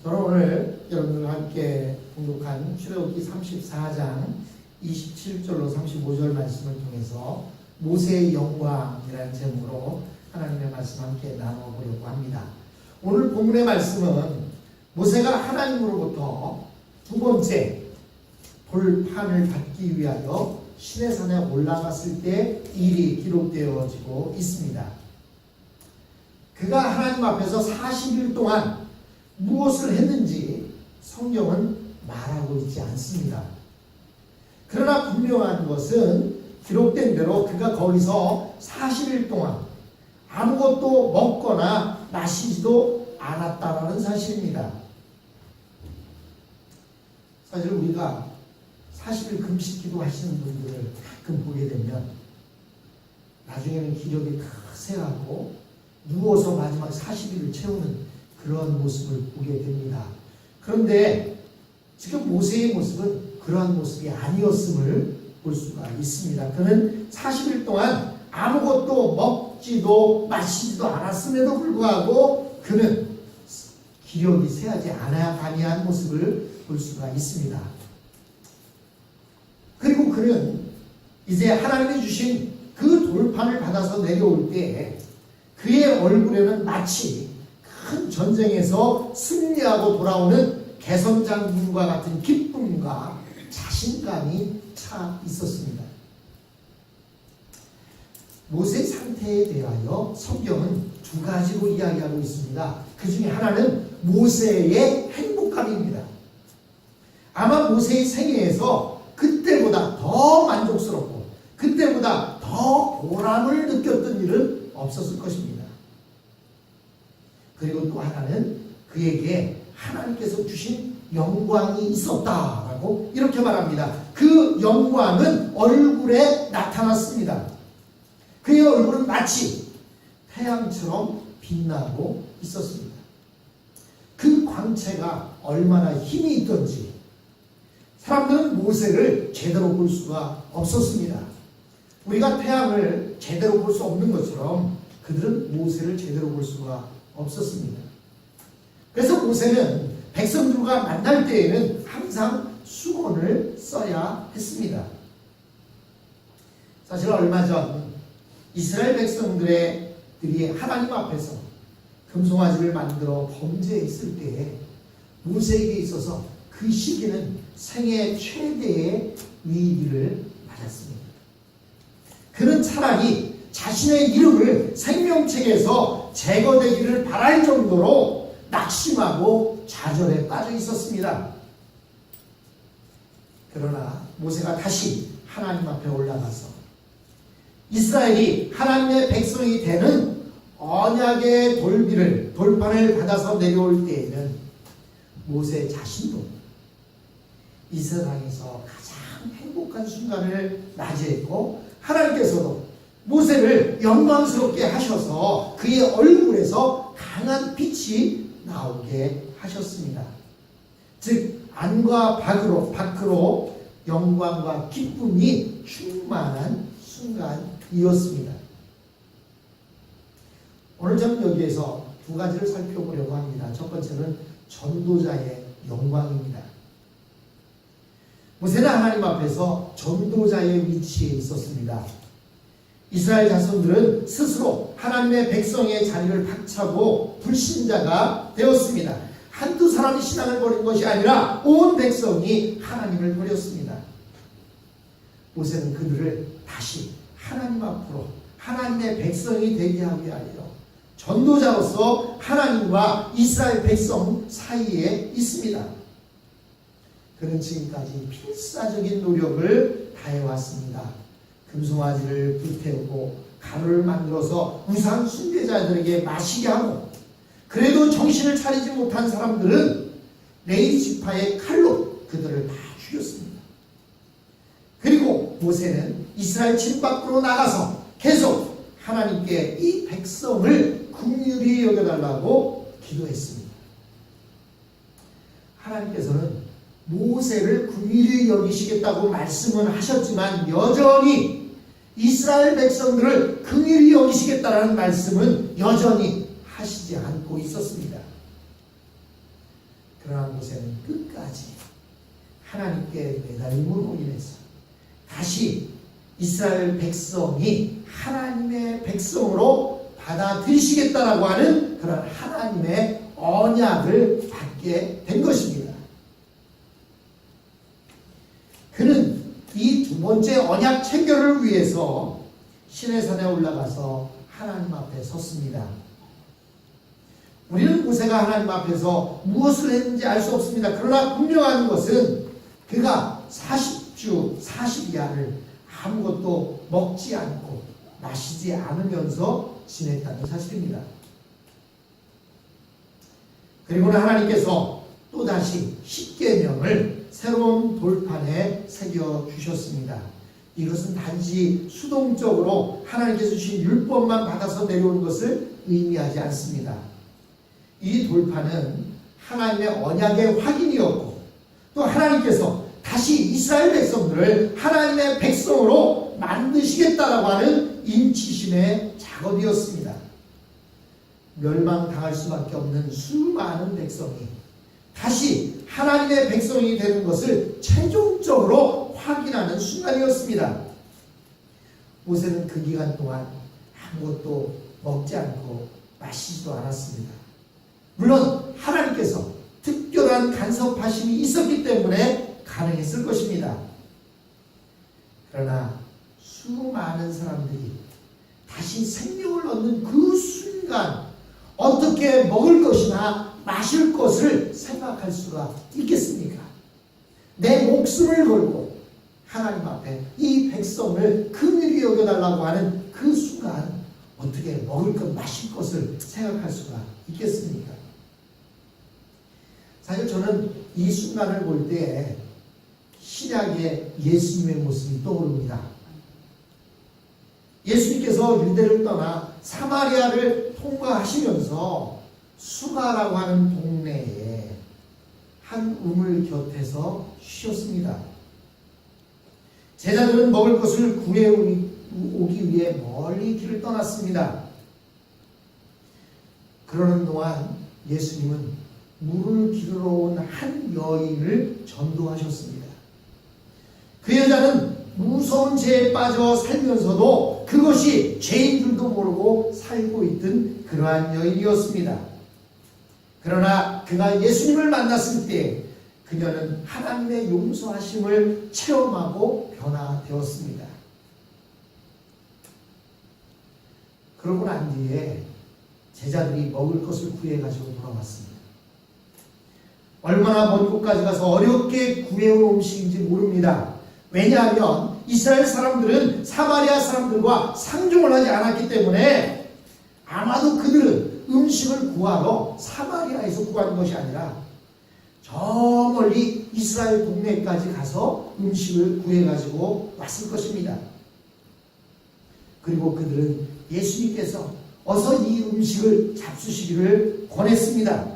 저는 오늘 여러분들과 함께 공독한 출애굽기 34장 27절로 35절 말씀을 통해서 모세의 영광이라는 제목으로 하나님의 말씀 함께 나눠보려고 합니다. 오늘 본문의 말씀은 모세가 하나님으로부터 두 번째 돌판을 받기 위하여 시내산에 올라갔을 때 일이 기록되어지고 있습니다. 그가 하나님 앞에서 40일 동안 무엇을 했는지 성경은 말하고 있지 않습니다. 그러나 분명한 것은 기록된 대로 그가 거기서 40일 동안 아무것도 먹거나 마시지도 않았다라는 사실입니다. 사실 우리가 40일 금식 기도 하시는 분들을 가끔 보게 되면 나중에는 기력이 다 쇠하고 누워서 마지막 40일을 채우는 그런 모습을 보게 됩니다. 그런데 지금 모세의 모습은 그러한 모습이 아니었음을 볼 수가 있습니다. 그는 40일 동안 아무것도 먹지도 마시지도 않았음에도 불구하고 그는 기력이 쇠하지 아니한 모습을 볼 수가 있습니다. 그리고 그는 이제 하나님이 주신 그 돌판을 받아서 내려올 때 그의 얼굴에는 마치 큰 전쟁에서 승리하고 돌아오는 개선장군과 같은 기쁨과 자신감이 차 있었습니다. 모세의 상태에 대하여 성경은 두 가지로 이야기하고 있습니다. 그 중에 하나는 모세의 행복감입니다. 아마 모세의 생애에서 그때보다 더 만족스럽고 그때보다 더 보람을 느꼈던 일은 없었을 것입니다. 그리고 또 하나는 그에게 하나님께서 주신 영광이 있었다라고 이렇게 말합니다. 그 영광은 얼굴에 나타났습니다. 그의 얼굴은 마치 태양처럼 빛나고 있었습니다. 그 광채가 얼마나 힘이 있던지 사람들은 모세를 제대로 볼 수가 없었습니다. 우리가 태양을 제대로 볼 수 없는 것처럼 그들은 모세를 제대로 볼 수가 없었습니다. 그래서 모세는 백성들과 만날 때에는 항상 수건을 써야 했습니다. 사실 얼마 전 이스라엘 백성들이 하나님 앞에서 금송아지를 만들어 범죄했을 때에 모세에게 있어서 그 시기는 생애 최대의 위기를 맞았습니다. 그는 차라리 자신의 이름을 생명책에서 제거되기를 바랄 정도로 낙심하고 좌절에 빠져 있었습니다. 그러나 모세가 다시 하나님 앞에 올라가서 이스라엘이 하나님의 백성이 되는 언약의 돌판을 받아서 내려올 때에는 모세 자신도 이 세상에서 가장 행복한 순간을 맞이했고 하나님께서도 모세를 영광스럽게 하셔서 그의 얼굴에서 강한 빛이 나오게 하셨습니다. 즉 안과 밖으로 영광과 기쁨이 충만한 순간이었습니다. 오늘 저는 여기에서 두 가지를 살펴보려고 합니다. 첫 번째는 전도자의 영광입니다. 모세는 하나님 앞에서 전도자의 위치에 있었습니다. 이스라엘 자손들은 스스로 하나님의 백성의 자리를 박차고 불신자가 되었습니다. 한두 사람이 신앙을 버린 것이 아니라 온 백성이 하나님을 버렸습니다. 모세는 그들을 다시 하나님 앞으로 하나님의 백성이 되게 하기 위하여 전도자로서 하나님과 이스라엘 백성 사이에 있습니다. 그는 지금까지 필사적인 노력을 다해왔습니다. 금송아지를 불태우고 가루를 만들어서 우상 숭배자들에게 마시게 하고 그래도 정신을 차리지 못한 사람들은 레위 지파의 칼로 그들을 다 죽였습니다. 그리고 모세는 이스라엘 진 밖으로 나가서 계속 하나님께 이 백성을 긍휼히 여겨달라고 기도했습니다. 하나님께서는 모세를 긍휼히 여기시겠다고 말씀은 하셨지만 여전히 이스라엘 백성들을 긍휼히 여기시겠다라는 말씀은 여전히 하시지 않고 있었습니다. 모세는 끝까지 하나님께 매달림으로 인해서 다시 이스라엘 백성이 하나님의 백성으로 받아들이시겠다라고 하는 그런 하나님의 언약을 받게 된 것입니다. 그는 이 두 번째 언약 체결을 위해서 시내산에 올라가서 하나님 앞에 섰습니다. 우리는 모세가 하나님 앞에서 무엇을 했는지 알 수 없습니다. 그러나 분명한 것은 그가 40주 40야를 아무것도 먹지 않고 마시지 않으면서 지냈다는 사실입니다. 그리고는 하나님께서 또다시 십계명을 새로운 돌판에 새겨주셨습니다. 이것은 단지 수동적으로 하나님께서 주신 율법만 받아서 내려온 것을 의미하지 않습니다. 이 돌판은 하나님의 언약의 확인이었고 또 하나님께서 다시 이스라엘 백성들을 하나님의 백성으로 만드시겠다라고 하는 인치심의 작업이었습니다. 멸망당할 수밖에 없는 수많은 백성이 다시 하나님의 백성이 되는 것을 최종적으로 확인하는 순간이었습니다. 모세는 그 기간 동안 아무것도 먹지 않고 마시지도 않았습니다. 물론 하나님께서 특별한 간섭하심이 있었기 때문에 가능했을 것입니다. 그러나 수많은 사람들이 다시 생명을 얻는 그 순간 어떻게 먹을 것이나 마실 것을 생각할 수가 있겠습니까? 내 목숨을 걸고 하나님 앞에 이 백성을 긍휼히 여겨달라고 하는 그 순간 어떻게 먹을 것 마실 것을 생각할 수가 있겠습니까? 사실 저는 이 순간을 볼 때 신약의 예수님의 모습이 떠오릅니다. 예수님께서 유대를 떠나 사마리아를 통과하시면서 수가라고 하는 동네에 한 우물 곁에서 쉬었습니다. 제자들은 먹을 것을 구해오기 위해 멀리 길을 떠났습니다. 그러는 동안 예수님은 물을 기르러 온 한 여인을 전도하셨습니다. 그 여자는 무서운 죄에 빠져 살면서도 그것이 죄인 줄도 모르고 살고 있던 그러한 여인이었습니다. 그러나 그가 예수님을 만났을 때 그녀는 하나님의 용서하심을 체험하고 변화되었습니다. 그러고 난 뒤에 제자들이 먹을 것을 구해가지고 돌아왔습니다. 얼마나 먼 곳까지 가서 어렵게 구해온 음식인지 모릅니다. 왜냐하면 이스라엘 사람들은 사마리아 사람들과 상종을 하지 않았기 때문에 아마도 그들은 음식을 구하러 사마리아에서 구하는 것이 아니라 저 멀리 이스라엘 동네까지 가서 음식을 구해가지고 왔을 것입니다. 그리고 그들은 예수님께서 어서 이 음식을 잡수시기를 권했습니다.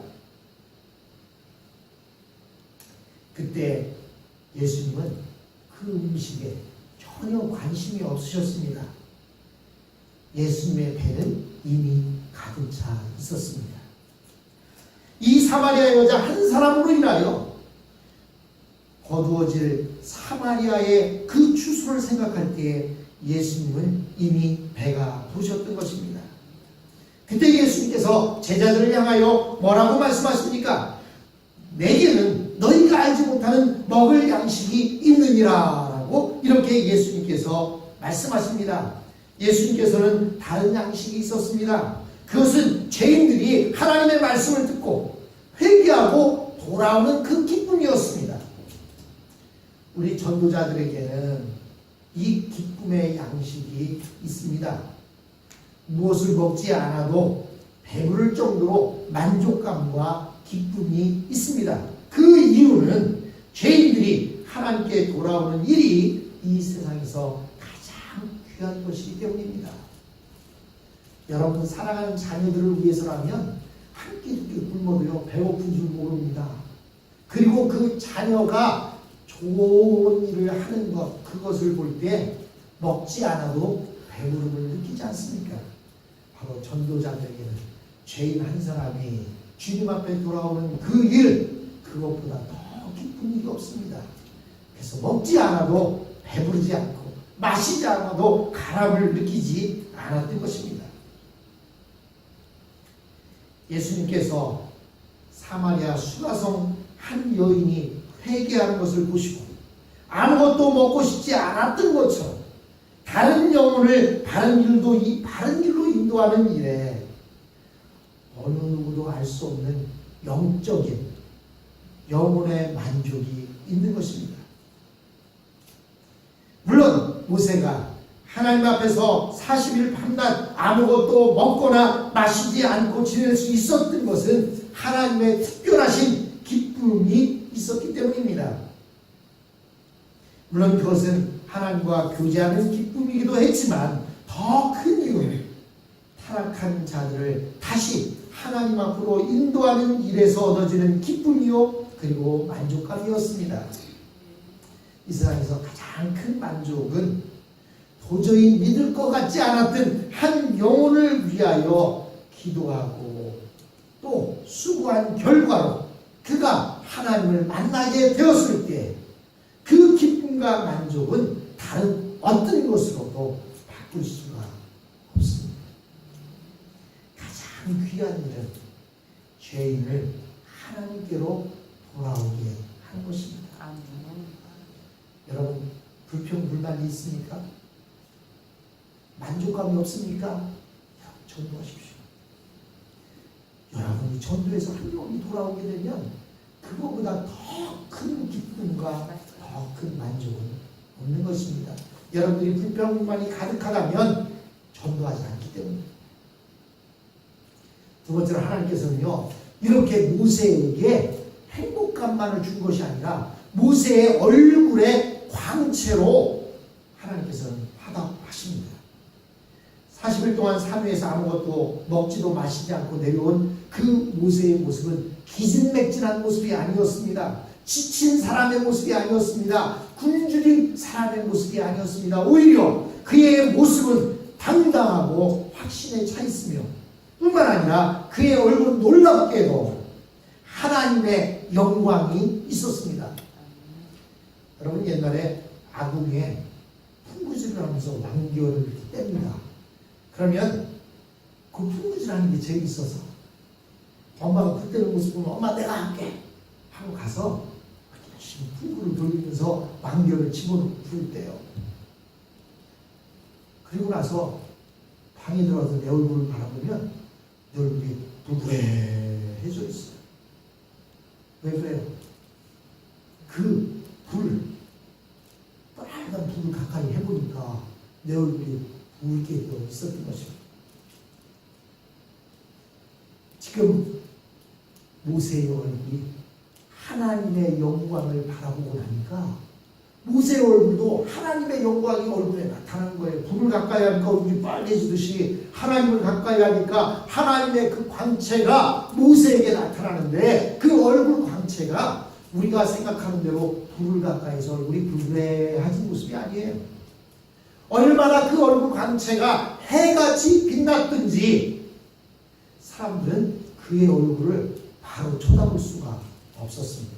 그때 예수님은 그 음식에 전혀 관심이 없으셨습니다. 예수님의 배는 이미 가득 차 있었습니다. 이 사마리아 여자 한 사람으로 인하여 거두어질 사마리아의 그 추수를 생각할 때에 예수님은 이미 배가 부르셨던 것입니다. 그때 예수님께서 제자들을 향하여 뭐라고 말씀하십니까? 내게는 너희가 알지 못하는 먹을 양식이 있느니라 라고 이렇게 예수님께서 말씀하십니다. 예수님께서는 다른 양식이 있었습니다. 그것은 죄인들이 하나님의 말씀을 듣고 회개하고 돌아오는 그 기쁨이었습니다. 우리 전도자들에게는 이 기쁨의 양식이 있습니다. 무엇을 먹지 않아도 배부를 정도로 만족감과 기쁨이 있습니다. 그 이유는 죄인들이 하나님께 돌아오는 일이 이 세상에서 가장 귀한 것이기 때문입니다. 여러분 사랑하는 자녀들을 위해서라면 한 끼 두 끼 굶어도요 배고픈 줄 모릅니다. 그리고 그 자녀가 좋은 일을 하는 것 그것을 볼 때 먹지 않아도 배부름을 느끼지 않습니까? 바로 전도자들에게는 죄인 한 사람이 주님 앞에 돌아오는 그 일, 그것보다 더 기쁜 일이 없습니다. 그래서 먹지 않아도 배부르지 않고 마시지 않아도 가람을 느끼지 않았던 것입니다. 예수님께서 사마리아 수가성 한 여인이 회개하는 것을 보시고 아무것도 먹고 싶지 않았던 것처럼 다른 영혼을 바른 길로 인도하는 일에 어느 누구도 알 수 없는 영적인 영혼의 만족이 있는 것입니다. 물론 모세가 하나님 앞에서 40일 밤낮 아무것도 먹거나 마시지 않고 지낼 수 있었던 것은 하나님의 특별하신 기쁨이 있었기 때문입니다. 물론 그것은 하나님과 교제하는 기쁨이기도 했지만 더 큰 이유는 타락한 자들을 다시 하나님 앞으로 인도하는 일에서 얻어지는 기쁨이요 그리고 만족감이었습니다. 이 세상에서 가장 큰 만족은 도저히 믿을 것 같지 않았던 한 영혼을 위하여 기도하고 또 수고한 결과로 그가 하나님을 만나게 되었을 때 그 기쁨과 만족은 다른 어떤 것으로도 바꿀 수가 없습니다. 가장 귀한 일은 죄인을 하나님께로 돌아오게 하는 것입니다. 여러분 불평 불만이 있습니까? 만족감이 없습니까? 전도하십시오. 여러분이 전도해서 한 명이 돌아오게 되면 그거보다 더 큰 기쁨과 더 큰 만족은 없는 것입니다. 여러분들이 불평 불만이 가득하다면 전도하지 않기 때문입니다. 두 번째로 하나님께서는요 이렇게 모세에게 행복감만을 준 것이 아니라 모세의 얼굴의 광채로 하나님께서는 화답하십니다. 40일 동안 산 위에서 아무것도 먹지도 마시지 않고 내려온 그 모세의 모습은 기진맥진한 모습이 아니었습니다. 지친 사람의 모습이 아니었습니다. 굶주린 사람의 모습이 아니었습니다. 오히려 그의 모습은 당당하고 확신에 차 있으며 뿐만 아니라 그의 얼굴은 놀랍게도 하나님의 영광이 있었습니다. 여러분 옛날에 아궁이에 풍구질을 하면서 왕겨를 뗍니다. 그러면 그 풍구질하는 게 재밌어서 엄마가 불 때는 모습 보면 엄마 내가 할게 하고 가서 열심히 풍구를 돌리면서 왕겨를 집어넣고 부를 때요. 그리고 나서 방에 들어와서 내 얼굴을 바라보면 내 얼굴이 부부해져 있어요. 왜 그래요? 그 불, 빨간 불을 가까이 해보니까 내 얼굴이 붉게 되어 있었던 것입니다. 지금 모세의 얼굴이 하나님의 영광을 바라보고 나니까 모세의 얼굴도 하나님의 영광이 얼굴에 나타나는 거예요. 불을 가까이 하니까 얼굴이 빨개지듯이 하나님을 가까이 하니까 하나님의 그 광채가 모세에게 나타나는데 그 얼굴 광채가 우리가 생각하는 대로 불을 가까이서 얼굴이 불그레해진 모습이 아니에요. 얼마나 그 얼굴 광채가 해같이 빛났든지 사람들은 그의 얼굴을 바로 쳐다볼 수가 없었습니다.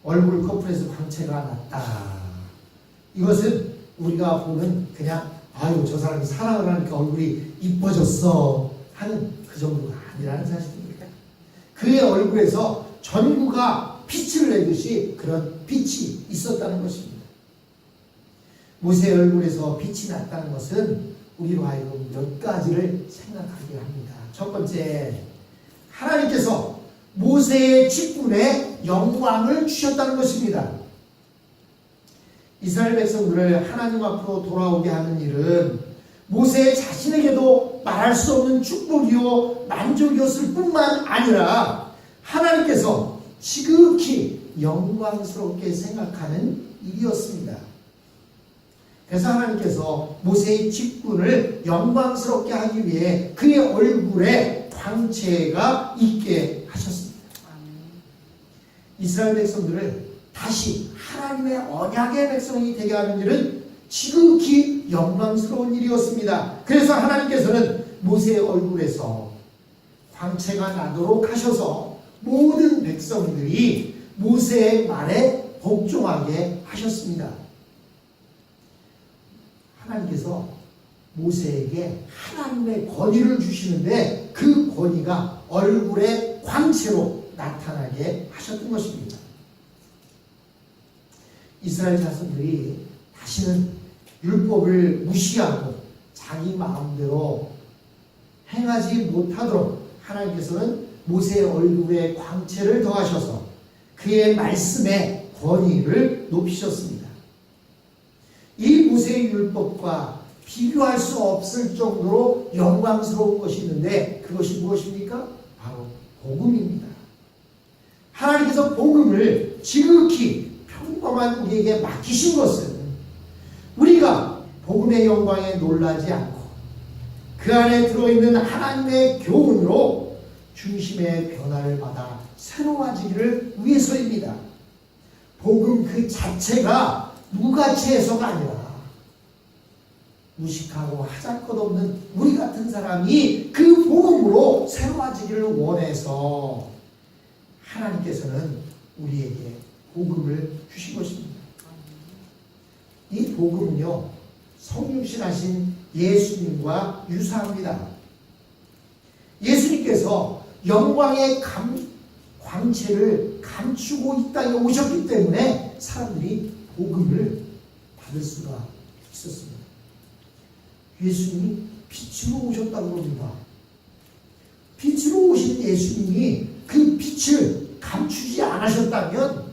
얼굴 커플에서 광채가 났다. 이것은 우리가 보는 그냥 아유 저 사람이 사랑을 하니까 얼굴이 이뻐졌어 하는 그 정도가 아니라는 사실입니다. 그의 얼굴에서 전구가 빛을 내듯이 그런 빛이 있었다는 것입니다. 모세의 얼굴에서 빛이 났다는 것은 우리로 하여금 몇 가지를 생각하게 합니다. 첫 번째, 하나님께서 모세의 직분에 영광을 주셨다는 것입니다. 이스라엘 백성들을 하나님 앞으로 돌아오게 하는 일은 모세 자신에게도 말할 수 없는 축복이요 만족이었을 뿐만 아니라 하나님께서 지극히 영광스럽게 생각하는 일이었습니다. 그래서 하나님께서 모세의 직분을 영광스럽게 하기 위해 그의 얼굴에 광채가 있게 하셨습니다. 이스라엘 백성들을 다시 하나님의 언약의 백성이 되게 하는 일은 지극히 영광스러운 일이었습니다. 그래서 하나님께서는 모세의 얼굴에서 광채가 나도록 하셔서 모든 백성들이 모세의 말에 복종하게 하셨습니다. 하나님께서 모세에게 하나님의 권위를 주시는데 그 권위가 얼굴의 광채로 나타나게 하셨던 것입니다. 이스라엘 자손들이 다시는 율법을 무시하고 자기 마음대로 행하지 못하도록 하나님께서는 모세의 얼굴에 광채를 더하셔서 그의 말씀의 권위를 높이셨습니다. 이 모세의 율법과 비교할 수 없을 정도로 영광스러운 것이 있는데 그것이 무엇입니까? 바로 복음입니다. 하나님께서 복음을 지극히 평범한 우리에게 맡기신 것은 우리가 복음의 영광에 놀라지 않고 그 안에 들어있는 하나님의 교훈으로 중심의 변화를 받아 새로워지기를 위해서입니다. 복음 그 자체가 무가치 해서가 아니라 무식하고 하잘것없는 우리 같은 사람이 그 복음으로 새로워지기를 원해서 하나님께서는 우리에게 복음을 주신 것입니다. 이 복음은요, 성육신하신 예수님과 유사합니다. 예수님께서 영광의 광채를 감추고 이 땅에 오셨기 때문에 사람들이 복음을 받을 수가 있었습니다. 예수님이 빛으로 오셨다고 합니다. 빛으로 오신 예수님이 그 빛을 감추지 않으셨다면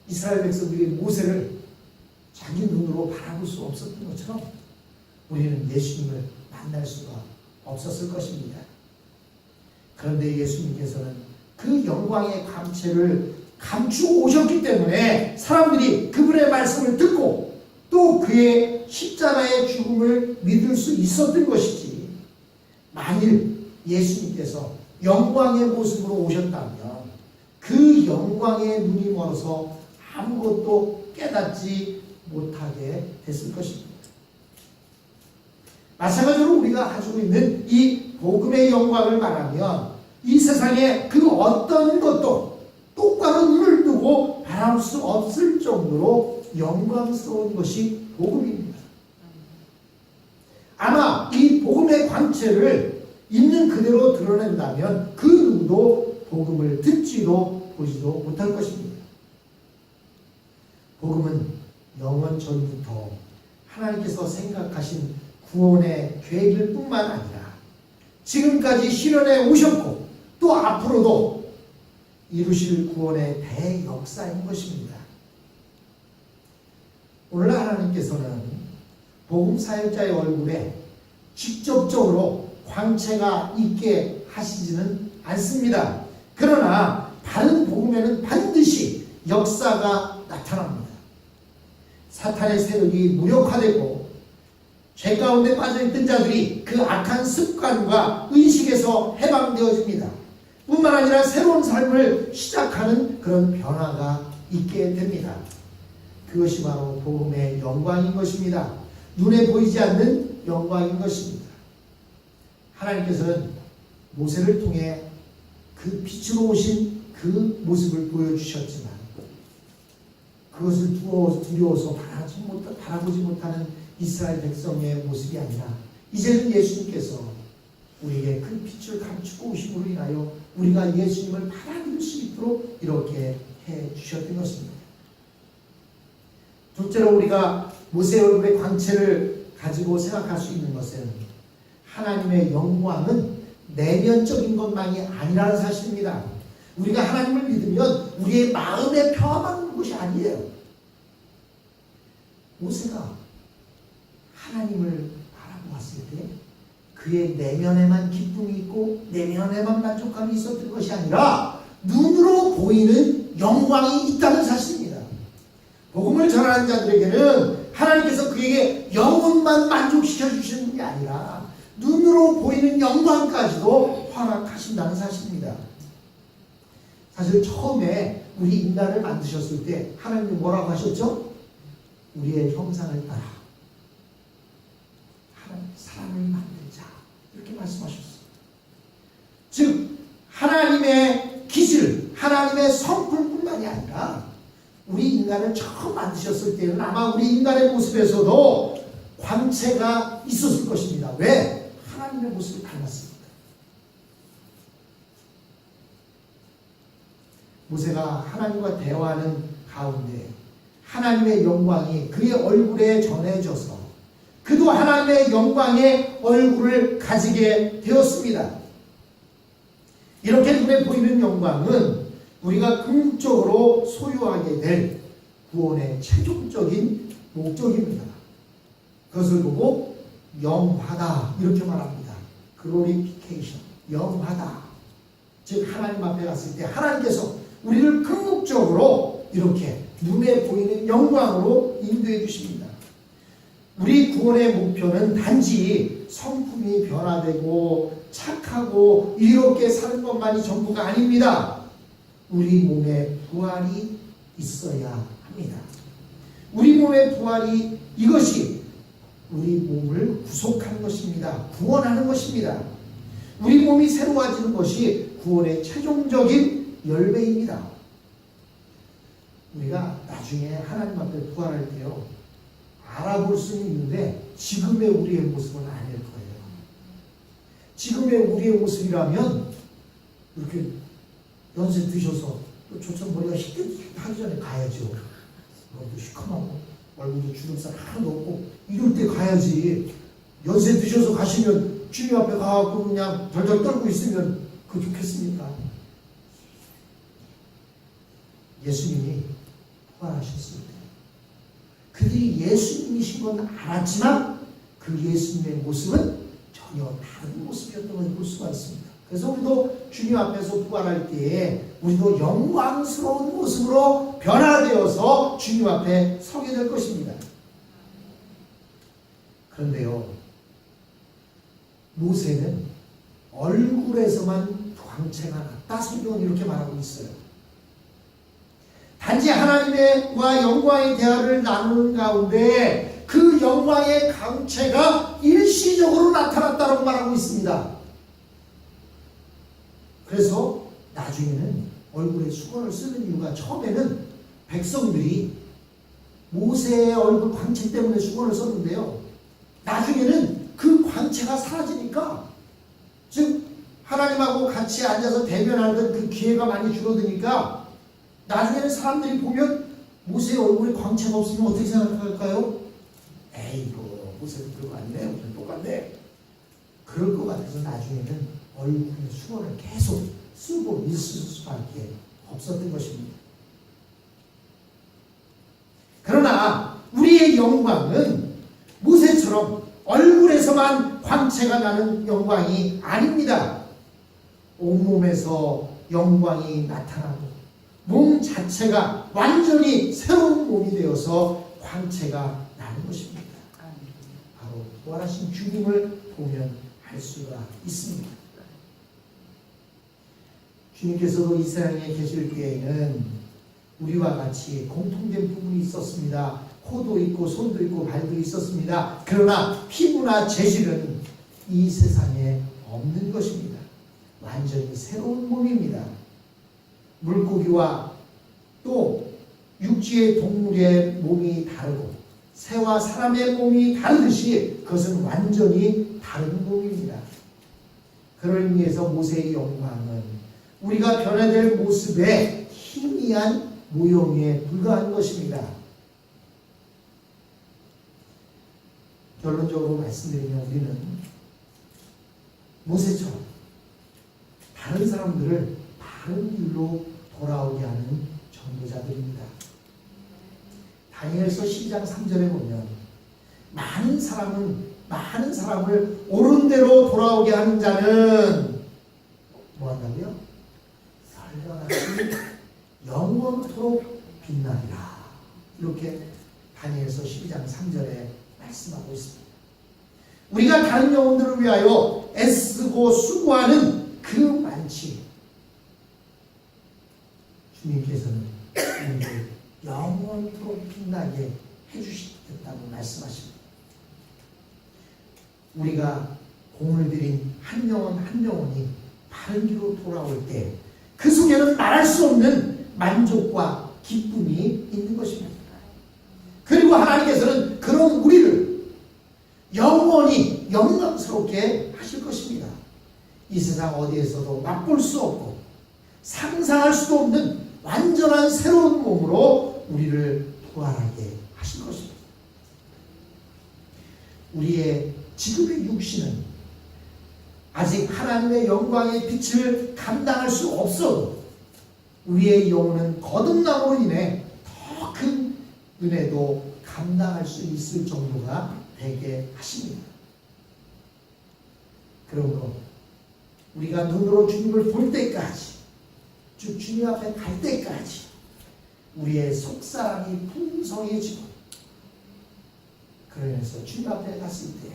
이스라엘 백성들이 모세를 자기 눈으로 바라볼 수 없었던 것처럼 우리는 예수님을 만날 수가 없었을 것입니다. 그런데 예수님께서는 그 영광의 광채를 감추고 오셨기 때문에 사람들이 그분의 말씀을 듣고 또 그의 십자가의 죽음을 믿을 수 있었던 것이지, 만일 예수님께서 영광의 모습으로 오셨다면 그 영광의 눈이 멀어서 아무것도 깨닫지 못하게 됐을 것입니다. 마찬가지로 우리가 가지고 있는 이 복음의 영광을 말하면 이 세상에 그 어떤 것도 똑바로 눈을 뜨고 바라볼 수 없을 정도로 영광스러운 것이 복음입니다. 아마 이 복음의 광채를 있는 그대로 드러낸다면 그 누구도 복음을 듣지도 보지도 못할 것입니다. 복음은 영원 전부터 하나님께서 생각하신 구원의 계획일 뿐만 아니라 지금까지 실현해 오셨고 또 앞으로도 이루실 구원의 대역사인 것입니다. 오늘 하나님께서는 복음 사역자의 얼굴에 직접적으로 광채가 있게 하시지는 않습니다. 그러나 바른 복음에는 반드시 역사가 나타납니다. 사탄의 세력이 무력화되고 죄 가운데 빠져있던 자들이 그 악한 습관과 의식에서 해방되어집니다. 뿐만 아니라 새로운 삶을 시작하는 그런 변화가 있게 됩니다. 그것이 바로 복음의 영광인 것입니다. 눈에 보이지 않는 영광인 것입니다. 하나님께서는 모세를 통해 그 빛으로 오신 그 모습을 보여주셨지만 그것을 두려워서 바라보지 못하는 이스라엘 백성의 모습이 아니라 이제는 예수님께서 우리에게 그 빛을 감추고 오심으로 인하여 우리가 예수님을 바라볼 수 있도록 이렇게 해주셨던 것입니다. 둘째로 우리가 모세의 얼굴의 광채를 가지고 생각할 수 있는 것은 하나님의 영광은 내면적인 것만이 아니라는 사실입니다. 우리가 하나님을 믿으면 우리의 마음에 평화만 오는 것이 아니에요. 모세가 하나님을 바라보았을 때 그의 내면에만 기쁨이 있고 내면에만 만족감이 있었던 것이 아니라 눈으로 보이는 영광이 있다는 사실입니다. 복음을 전하는 자들에게는 하나님께서 그에게 영혼만 만족시켜 주시는 게 아니라 눈으로 보이는 영광까지도 허락하신다는 사실입니다. 사실 처음에 우리 인간을 만드셨을 때 하나님이 뭐라고 하셨죠? 우리의 형상을 따라 사람을 만들자, 이렇게 말씀하셨어요. 즉 하나님의 기질, 하나님의 성품뿐만이 아니라 우리 인간을 처음 만드셨을 때는 아마 우리 인간의 모습에서도 광채가 있었을 것입니다. 왜? 하나님의 모습을 닮았습니다. 모세가 하나님과 대화하는 가운데 하나님의 영광이 그의 얼굴에 전해져서 그도 하나님의 영광의 얼굴을 가지게 되었습니다. 이렇게 눈에 보이는 영광은 우리가 궁극적으로 소유하게 될 구원의 최종적인 목적입니다. 그것을 보고 영화다 이렇게 말합니다. 글로리피케이션, 영화다. 즉 하나님 앞에 갔을 때 하나님께서 우리를 궁극적으로 이렇게 눈에 보이는 영광으로 인도해 주십니다. 우리 구원의 목표는 단지 성품이 변화되고 착하고 이롭게 사는 것만이 전부가 아닙니다. 우리 몸에 부활이 있어야 합니다. 우리 몸의 부활이 이것이 우리 몸을 구속하는 것입니다. 구원하는 것입니다. 우리 몸이 새로워지는 것이 구원의 최종적인 열매입니다. 우리가 나중에 하나님 앞에 부활할 때요, 알아볼 수는 있는데 지금의 우리의 모습은 아닐 거예요. 지금의 우리의 모습이라면 이렇게 연세 드셔서 또 조천 머리가 희끗하기 전에 가야죠. 머리도 시커멓고 얼굴도 주름살 하나도 없고 이럴 때 가야지. 연세 드셔서 가시면 주님 앞에 가고 그냥 덜덜 떨고 있으면 그 좋겠습니까? 예수님이 부활하셨을 때 그들이 예수님이신 건 알았지만 그 예수님의 모습은 전혀 다른 모습이었던 것을 볼 수가 있습니다. 그래서 우리도 주님 앞에서 부활할 때에 우리도 영광스러운 모습으로 변화되어서 주님 앞에 서게 될 것입니다. 그런데요, 모세는 얼굴에서만 광채가 났다. 성경은 이렇게 말하고 있어요. 단지 하나님과 영광의 대화를 나누는 가운데 그 영광의 광채가 일시적으로 나타났다고 말하고 있습니다. 그래서 나중에는 얼굴에 수건을 쓰는 이유가 처음에는 백성들이 모세의 얼굴 광채 때문에 수건을 썼는데요. 나중에는 그 광채가 사라지니까, 즉 하나님하고 같이 앉아서 대면하던 그 기회가 많이 줄어드니까 나중에는 사람들이 보면 모세의 얼굴에 광채가 없으면 어떻게 생각할까요? 에이 이거 모세도 그거 아니네, 똑같네. 그럴 것 같아서 나중에는 얼굴에 수건을 계속 쓰고 있을 수밖에 없었던 것입니다. 그러나 우리의 영광은 모세처럼 얼굴에서만 광채가 나는 영광이 아닙니다. 온몸에서 영광이 나타나고 몸 자체가 완전히 새로운 몸이 되어서 광채가 나는 것입니다. 바로 부활하신 주님을 보면 알 수가 있습니다. 주님께서도 이 세상에 계실 때에는 우리와 같이 공통된 부분이 있었습니다. 코도 있고 손도 있고 발도 있었습니다. 그러나 피부나 재질은 이 세상에 없는 것입니다. 완전히 새로운 몸입니다. 물고기와 또 육지의 동물의 몸이 다르고 새와 사람의 몸이 다르듯이 그것은 완전히 다른 몸입니다. 그런 의미에서 모세의 영광은 우리가 변화될 모습의 희미한 모형에 불과한 것입니다. 결론적으로 말씀드리면 우리는 모세처럼 다른 사람들을 바른 길로 돌아오게 하는 전도자들입니다. 다니엘서 12장 3절에 보면 많은 사람을 옳은 대로 돌아오게 하는 자는 뭐 한다고요? 설과 같이 영원토록 빛나리라. 이렇게 다니엘서 12장 3절에 말씀하고 있습니다. 우리가 다른 영혼들을 위하여 애쓰고 수고하는 그 만치 주님께서는 우리를 영원토록 빛나게 해주시겠다고 말씀하십니다. 우리가 공을 들인 한 영혼 한 영혼이 바른 길로 돌아올 때 그 속에는 말할 수 없는 만족과 기쁨이 있는 것입니다. 그리고 하나님께서는 그런 우리를 영원히 영광스럽게 하실 것입니다. 이 세상 어디에서도 맛볼 수 없고 상상할 수도 없는 완전한 새로운 몸으로 우리를 부활하게 하실 것입니다. 우리의 지금의 육신은 아직 하나님의 영광의 빛을 감당할 수 없어도 우리의 영혼은 거듭남으로 인해 더 큰 은혜도 감당할 수 있을 정도가 되게 하십니다. 그러므로 우리가 눈으로 주님을 볼 때까지, 즉 주님 앞에 갈 때까지 우리의 속사람이 풍성해지고, 그러면서 주님 앞에 갔을 때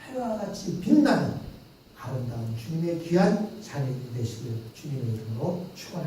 해와 같이 빛나는 아름다운 주님의 귀한 자녀들이 되시길 주님의 이름으로 축원합니다.